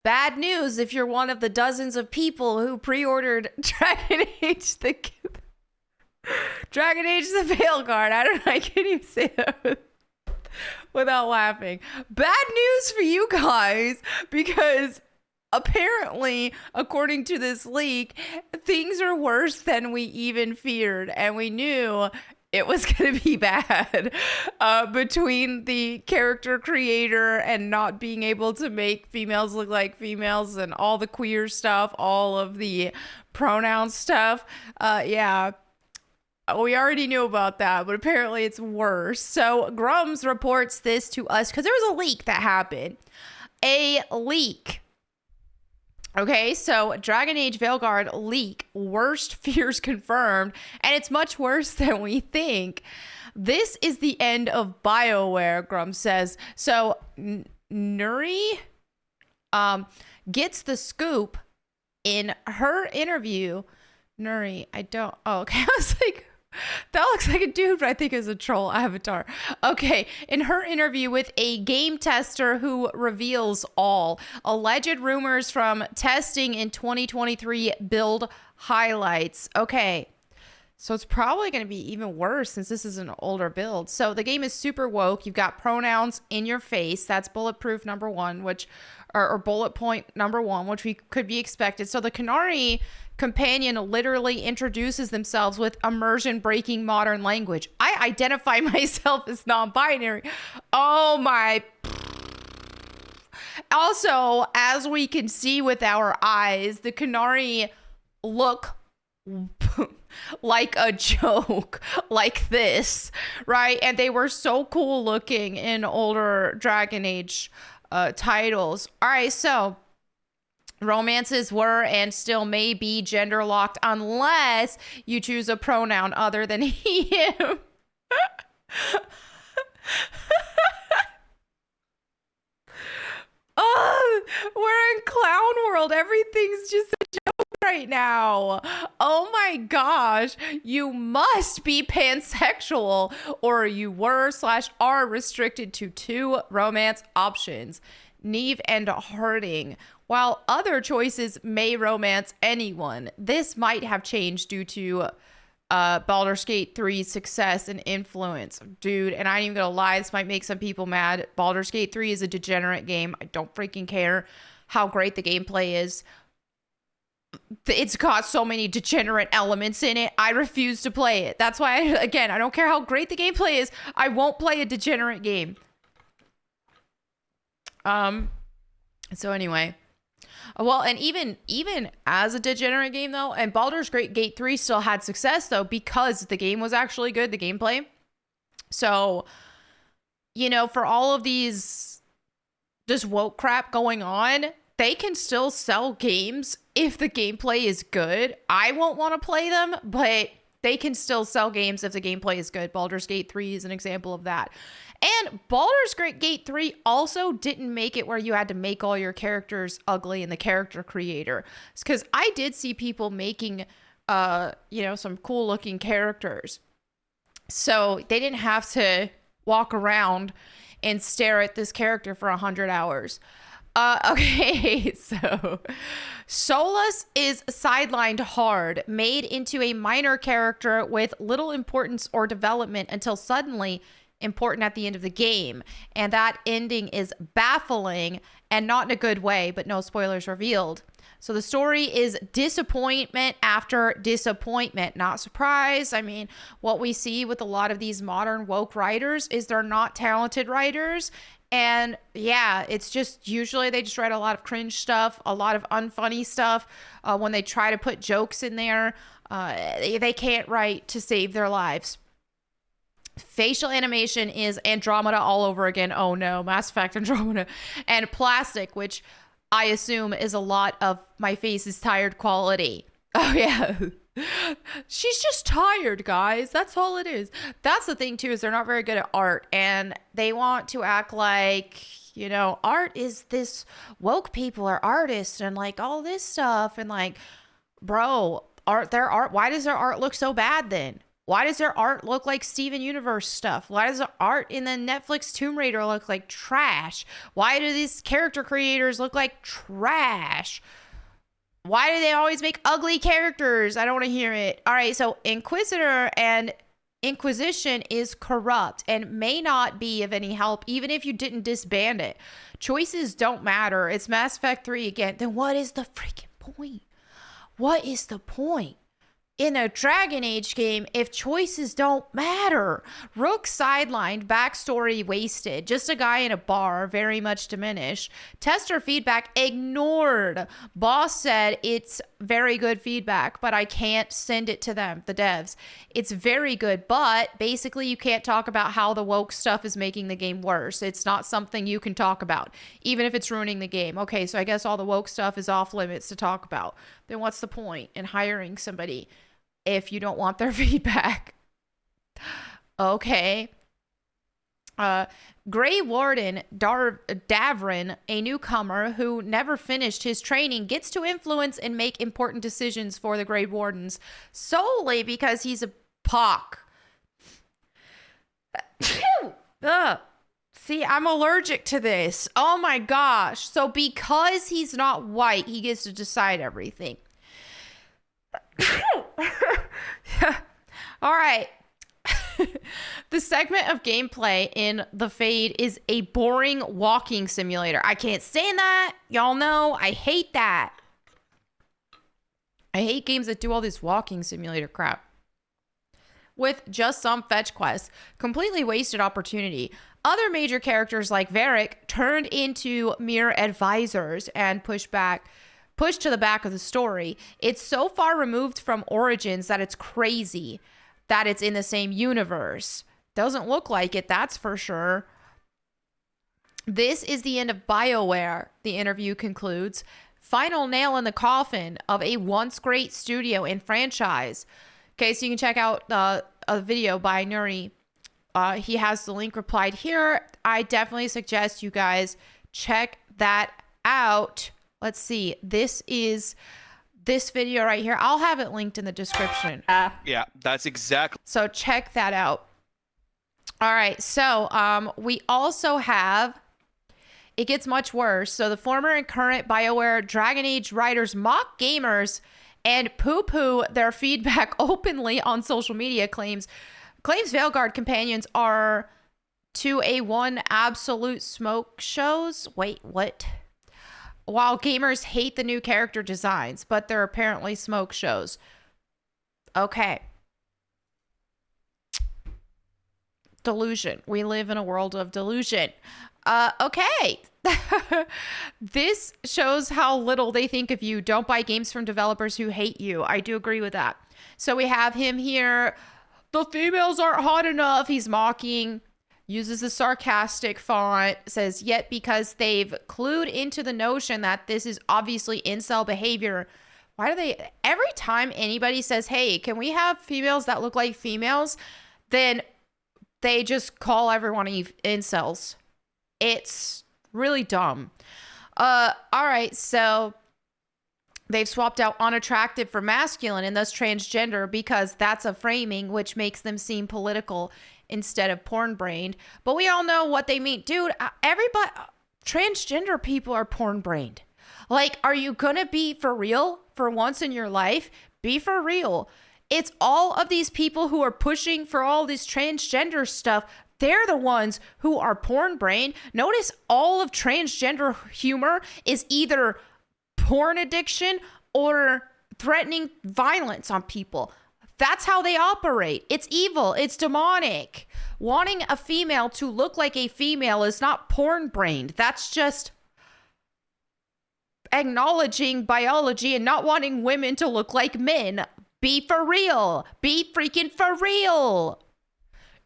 Bad news if you're one of the dozens of people who pre-ordered Dragon Age the Veilguard. I don't know, I can't even say that without laughing. Bad news for you guys, because apparently, according to this leak, things are worse than we even feared, and we knew it was going to be bad. Between the character creator and not being able to make females look like females and all the queer stuff, all of the pronoun stuff. Yeah, we already knew about that, but apparently it's worse. So Grums reports this to us because there was a leak that happened. A leak. Okay, so Dragon Age Veilguard leak, worst fears confirmed, and it's much worse than we think. This is the end of BioWare, Grum says. So Nuri gets the scoop in her interview. Nuri, okay, I was like, that looks like a dude, but I think it's a troll avatar. Okay, in her interview with a game tester who reveals all alleged rumors from testing in 2023 build highlights. Okay, so it's probably going to be even worse since this is an older build. So the game is super woke. You've got pronouns in your face. That's bulletproof number one, or bullet point number one, which we could be expected. So the Canary companion literally introduces themselves with immersion breaking modern language. I identify myself as non-binary. Oh my. Also, as we can see with our eyes, the Canary look like a joke, like this, right? And they were so cool looking in older Dragon Age titles. All right, so romances were and still may be gender locked unless you choose a pronoun other than he, him. Oh, we're in clown world. Everything's just a joke right now. Oh my gosh. You must be pansexual or you were/are restricted to 2 romance options, Neve and Harding. While other choices may romance anyone, this might have changed due to Baldur's Gate 3's success and influence. Dude, and I ain't even gonna lie, this might make some people mad. Baldur's Gate 3 is a degenerate game. I don't freaking care how great the gameplay is. It's got so many degenerate elements in it. I refuse to play it. That's why, I don't care how great the gameplay is. I won't play a degenerate game. So anyway. Well, and even as a degenerate game, though, and Baldur's Gate 3 still had success, though, because the game was actually good, the gameplay. So, for all of these just woke crap going on, they can still sell games if the gameplay is good. I won't want to play them, but they can still sell games if the gameplay is good. Baldur's Gate 3 is an example of that. And Baldur's Gate 3 also didn't make it where you had to make all your characters ugly in the character creator. Because I did see people making, some cool looking characters. So they didn't have to walk around and stare at this character for 100 hours. Okay, so Solus is sidelined hard, made into a minor character with little importance or development until suddenly important at the end of the game. And that ending is baffling and not in a good way, but no spoilers revealed. So the story is disappointment after disappointment. Not surprised. I mean, what we see with a lot of these modern woke writers is they're not talented writers. And yeah, it's just usually they just write a lot of cringe stuff, a lot of unfunny stuff. When they try to put jokes in there, they can't write to save their lives. Facial animation is Andromeda all over again. Oh no, Mass Effect Andromeda. And plastic, which I assume is a lot of my face is tired quality. Oh yeah. She's just tired, guys. That's all it is. That's the thing too, is they're not very good at art, and they want to act like, art is this, woke people are artists and like all this stuff, and like, bro, why does their art look so bad then? Why does their art look like Steven Universe stuff? Why does the art in the Netflix Tomb Raider look like trash? Why do these character creators look like trash? Why do they always make ugly characters? I don't want to hear it. All right, so Inquisitor and Inquisition is corrupt and may not be of any help, even if you didn't disband it. Choices don't matter. It's Mass Effect 3 again. Then what is the freaking point? What is the point in a Dragon Age game if choices don't matter? Rook sidelined, backstory wasted, just a guy in a bar, very much diminished. Tester feedback ignored. Boss said it's very good feedback, but I can't send it to them, the devs. It's very good, but basically you can't talk about how the woke stuff is making the game worse. It's not something you can talk about, even if it's ruining the game. Okay, so I guess all the woke stuff is off limits to talk about. Then what's the point in hiring somebody if you don't want their feedback? Okay. Grey Warden Davrin, a newcomer who never finished his training, gets to influence and make important decisions for the Grey Wardens solely because he's a pock. See, I'm allergic to this. Oh my gosh. So because he's not white, he gets to decide everything. All right. The segment of gameplay in The Fade is a boring walking simulator. I can't stand that. Y'all know I hate that. I hate games that do all this walking simulator crap. With just some fetch quests. Completely wasted opportunity. Other major characters like Varric turned into mere advisors and pushed to the back of the story. It's so far removed from Origins that it's crazy that it's in the same universe. Doesn't look like it, that's for sure. This is the end of BioWare, the interview concludes. Final nail in the coffin of a once great studio and franchise. Okay, so you can check out a video by Nuri. He has the link replied here. I definitely suggest you guys check that out. Let's see. This is this video right here. I'll have it linked in the description. Yeah, that's exactly. So check that out. All right. So we also have, it gets much worse. So the former and current BioWare Dragon Age writers mock gamers and poo-poo their feedback openly on social media. Claims Veilguard companions are 2A1 absolute smoke shows. Wait, what? While gamers hate the new character designs, but they're apparently smoke shows. Okay. Delusion. We live in a world of delusion. Okay. This shows how little they think of you. Don't buy games from developers who hate you. I do agree with that. So we have him here. The females aren't hot enough. He's mocking. Uses a sarcastic font, says, yet because they've clued into the notion that this is obviously incel behavior. Why do they, every time anybody says, hey, can we have females that look like females? Then they just call everyone incels. It's really dumb. All right, so they've swapped out unattractive for masculine and thus transgender because that's a framing which makes them seem political instead of porn-brained. But we all know what they mean. Dude, everybody, transgender people are porn-brained. Like, are you gonna be for real for once in your life? Be for real. It's all of these people who are pushing for all this transgender stuff. They're the ones who are porn-brained. Notice all of transgender humor is either porn addiction or threatening violence on people. That's how they operate. It's evil. It's demonic. Wanting a female to look like a female is not porn-brained. That's just acknowledging biology and not wanting women to look like men. Be for real. Be freaking for real.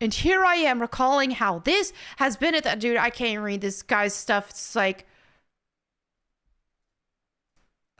And here I am recalling how this has been at that. Dude, I can't read this guy's stuff. It's like,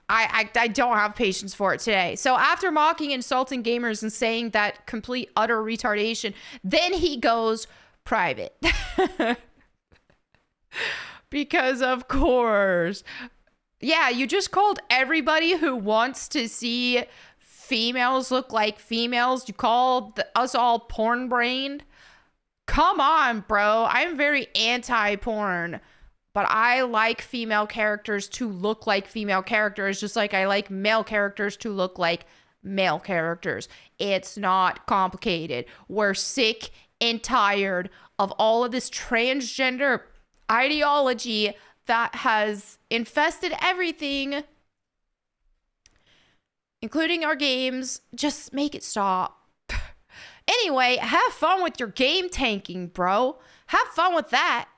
I don't have patience for it today. So after mocking, insulting gamers and saying that complete utter retardation, then he goes private. Because of course. Yeah, you just called everybody who wants to see females look like females. You call us all porn brained. Come on, bro. I'm very anti-porn, but I like female characters to look like female characters, just like I like male characters to look like male characters. It's not complicated. We're sick and tired of all of this transgender ideology that has infested everything, including our games. Just make it stop. Anyway, have fun with your game tanking, bro. Have fun with that.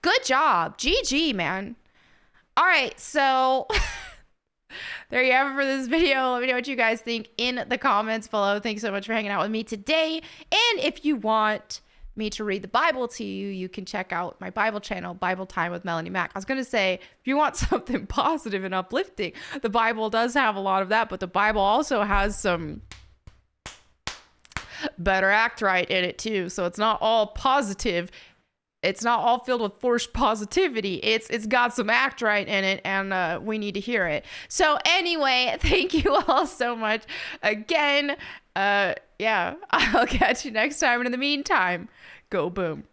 Good job. GG, man. All right, so there you have it for this video. Let me know what you guys think in the comments below. Thanks so much for hanging out with me today. And if you want me to read the Bible to you, you can check out my Bible channel, Bible Time with Melanie Mack. I was going to say, if you want something positive and uplifting, the Bible does have a lot of that, but the Bible also has some better act right in it too. So it's not all positive. It's not all filled with forced positivity. It's got some act right in it, and we need to hear it. So anyway, thank you all so much again. Yeah, I'll catch you next time. And in the meantime, go boom.